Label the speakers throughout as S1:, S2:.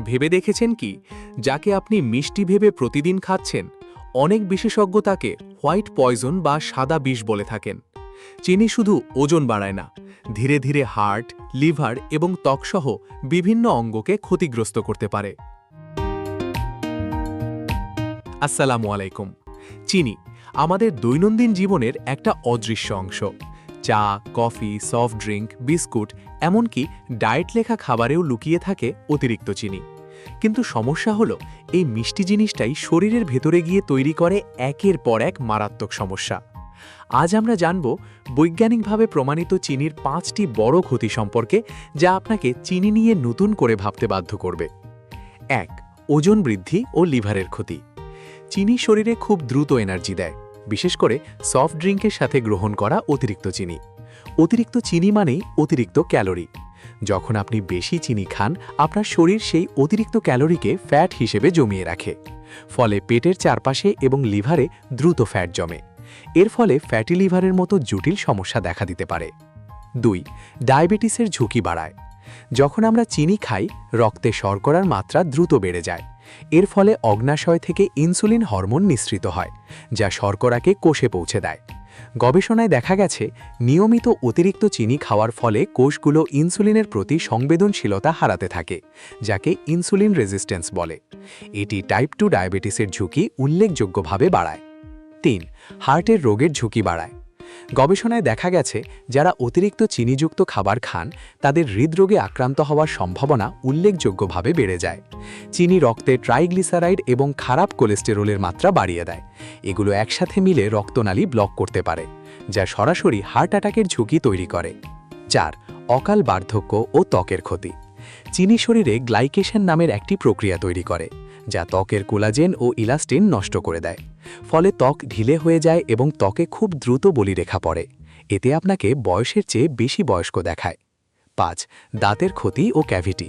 S1: ভেবে দেখেছেন কি, যাকে আপনি মিষ্টি ভেবে প্রতিদিন খাচ্ছেন, অনেক বিশেষজ্ঞ তাকে হোয়াইট পয়জন বা সাদা বিষ বলে থাকেন। চিনি শুধু ওজন বাড়ায় না, ধীরে ধীরে হার্ট, লিভার এবং ত্বকসহ বিভিন্ন অঙ্গকে ক্ষতিগ্রস্ত করতে পারে। আসসালামু আলাইকুম। চিনি আমাদের দৈনন্দিন জীবনের একটা অদৃশ্য অংশ। চা, কফি, সফট ড্রিঙ্ক, বিস্কুট, এমনকি ডায়েট লেখা খাবারেও লুকিয়ে থাকে অতিরিক্ত চিনি। কিন্তু সমস্যা হলো, এই মিষ্টি জিনিসটাই শরীরের ভেতরে গিয়ে তৈরি করে একের পর এক মারাত্মক সমস্যা। আজ আমরা জানব বৈজ্ঞানিকভাবে প্রমাণিত চিনির 5টি বড় ক্ষতি সম্পর্কে, যা আপনাকে চিনি নিয়ে নতুন করে ভাবতে বাধ্য করবে। 1. ওজন বৃদ্ধি ও লিভারের ক্ষতি। চিনি শরীরে খুব দ্রুত এনার্জি দেয়, বিশেষ করে সফট ড্রিঙ্কের সাথে গ্রহণ করা অতিরিক্ত চিনি। অতিরিক্ত চিনি মানেই অতিরিক্ত ক্যালোরি। যখন আপনি বেশি চিনি খান, আপনার শরীর সেই অতিরিক্ত ক্যালোরিকে ফ্যাট হিসেবে জমিয়ে রাখে। ফলে পেটের চারপাশে এবং লিভারে দ্রুত ফ্যাট জমে। এর ফলে ফ্যাটি লিভারের মতো জটিল সমস্যা দেখা দিতে পারে। 2. ডায়াবেটিসের ঝুঁকি বাড়ায়। যখন আমরা চিনি খাই, রক্তে শর্করার মাত্রা দ্রুত বেড়ে যায়। এর ফলে অগ্ন্যাশয় থেকে ইনসুলিন হরমোন নিঃসৃত হয়, যা শর্করাকে কোষে পৌঁছে দেয়। গবেষণায় দেখা গেছে, নিয়মিত অতিরিক্ত চিনি খাওয়ার ফলে কোষগুলো ইনসুলিনের প্রতি সংবেদনশীলতা হারাতে থাকে, যাকে ইনসুলিন রেজিস্ট্যান্স বলে। এটি টাইপ 2 ডায়াবেটিসের ঝুঁকি উল্লেখযোগ্যভাবে বাড়ায়। 3. হার্টের রোগের ঝুঁকি বাড়ায়। গবেষণায় দেখা গেছে, যারা অতিরিক্ত চিনিযুক্ত খাবার খান, তাদের হৃদরোগে আক্রান্ত হওয়ার সম্ভাবনা উল্লেখযোগ্যভাবে বেড়ে যায়। চিনি রক্তে ট্রাইগ্লিসারাইড এবং খারাপ কোলেস্টেরলের মাত্রা বাড়িয়ে দেয়। এগুলো একসাথে মিলে রক্তনালী ব্লক করতে পারে, যা সরাসরি হার্ট অ্যাটাকের ঝুঁকি তৈরি করে। 4. অকাল বার্ধক্য ও ত্বকের ক্ষতি। চিনি শরীরে গ্লাইকেশন নামের একটি প্রক্রিয়া তৈরি করে, যা ত্বকের কোলাজেন ও ইলাস্টিন নষ্ট করে দেয়। ফলে ত্বক ঢিলে হয়ে যায় এবং ত্বকে খুব দ্রুত বলিরেখা পড়ে। এতে আপনাকে বয়সের চেয়ে বেশি বয়স্ক দেখায়। 5. দাঁতের ক্ষতি ও ক্যাভিটি।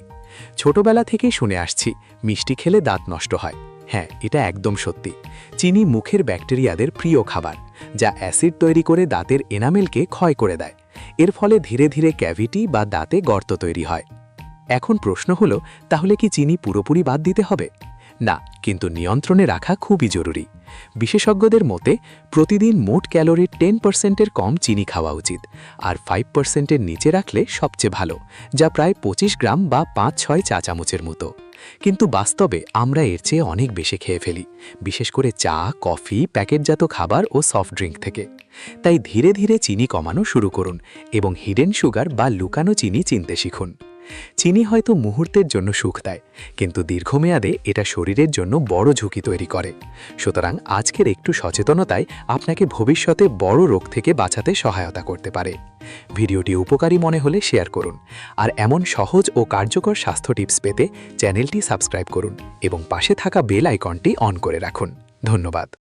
S1: ছোটবেলা থেকেই শুনে আসছি, মিষ্টি খেলে দাঁত নষ্ট হয়। হ্যাঁ, এটা একদম সত্যি। চিনি মুখের ব্যাকটেরিয়াদের প্রিয় খাবার, যা অ্যাসিড তৈরি করে দাঁতের এনামেলকে ক্ষয় করে দেয়। এর ফলে ধীরে ধীরে ক্যাভিটি বা দাঁতে গর্ত তৈরি হয়। এখন প্রশ্ন হলো, তাহলে কি চিনি পুরোপুরি বাদ দিতে হবে? না, কিন্তু নিয়ন্ত্রণে রাখা খুবই জরুরি। বিশেষজ্ঞদের মতে, প্রতিদিন মোট ক্যালোরির 10%-এর কম চিনি খাওয়া উচিত, আর 5%-এর নিচে রাখলে সবচেয়ে ভালো, যা প্রায় 25 গ্রাম বা 5-6 চা চামচের মতো। কিন্তু বাস্তবে আমরা এর চেয়ে অনেক বেশি খেয়ে ফেলি, বিশেষ করে চা, কফি, প্যাকেটজাত খাবার ও সফট ড্রিঙ্ক থেকে। তাই ধীরে ধীরে চিনি কমানো শুরু করুন এবং হিডেন সুগার বা লুকানো চিনি চিনতে শিখুন। চিনি হয়তো মুহূর্তের জন্য সুখ দেয়, কিন্তু দীর্ঘমেয়াদে এটা শরীরের জন্য বড় ঝুঁকি তৈরি করে। সুতরাং আজকের একটু সচেতনতাই আপনাকে ভবিষ্যতে বড় রোগ থেকে বাঁচাতে সহায়তা করতে পারে। ভিডিওটি উপকারী মনে হলে শেয়ার করুন, আর এমন সহজ ও কার্যকর স্বাস্থ্য টিপস পেতে চ্যানেলটি সাবস্ক্রাইব করুন এবং পাশে থাকা বেল আইকনটি অন করে রাখুন। ধন্যবাদ।